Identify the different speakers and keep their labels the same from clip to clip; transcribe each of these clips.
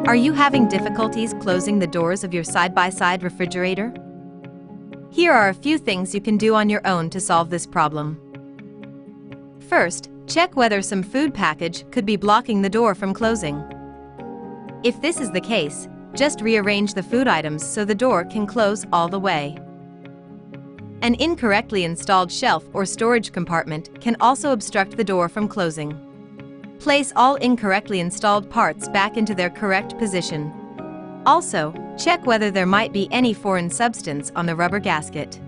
Speaker 1: Are you having difficulties closing the doors of your side-by-side refrigerator? Here are a few things you can do on your own to solve this problem. First, check whether some food package could be blocking the door from closing. If this is the case, just rearrange the food items so the door can close all the way. An incorrectly installed shelf or storage compartment can also obstruct the door from closing. Place all incorrectly installed parts back into their correct position. Also, check whether there might be any foreign substance on the rubber gasket.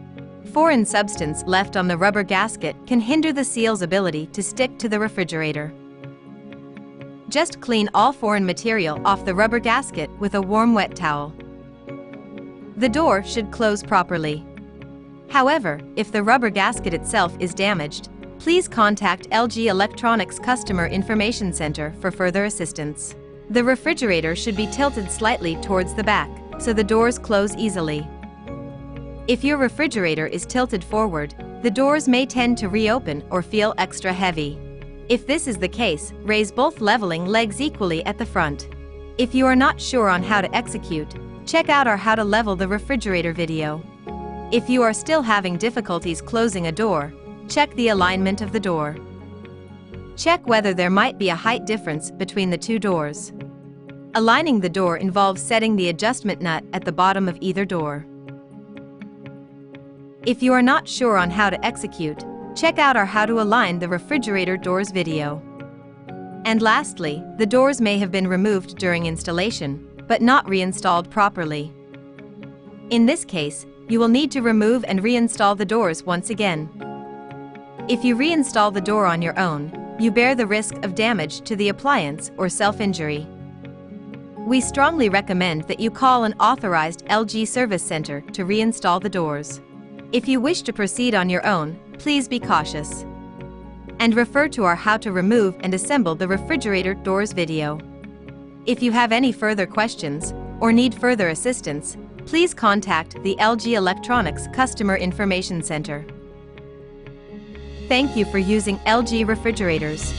Speaker 1: Foreign substance left on the rubber gasket can hinder the seal's ability to stick to the refrigerator. Just clean all foreign material off the rubber gasket with a warm wet towel. The door should close properly. However, if the rubber gasket itself is damaged, please contact LG Electronics Customer Information Center for further assistance. The refrigerator should be tilted slightly towards the back, so the doors close easily. If your refrigerator is tilted forward, the doors may tend to reopen or feel extra heavy. If this is the case, raise both leveling legs equally at the front. If you are not sure on how to execute, check out our How to Level the Refrigerator video. If you are still having difficulties closing a door, check the alignment of the door. Check whether there might be a height difference between the two doors. Aligning the door involves setting the adjustment nut at the bottom of either door. If you are not sure on how to execute, check out our How to Align the Refrigerator Doors video. And lastly, the doors may have been removed during installation, but not reinstalled properly. In this case, you will need to remove and reinstall the doors once again. If you reinstall the door on your own, you bear the risk of damage to the appliance or self-injury. We strongly recommend that you call an authorized LG service center to reinstall the doors. If you wish to proceed on your own, please be cautious. And refer to our How to Remove and Assemble the Refrigerator Doors video. If you have any further questions, or need further assistance, please contact the LG Electronics Customer Information Center. Thank you for using LG refrigerators.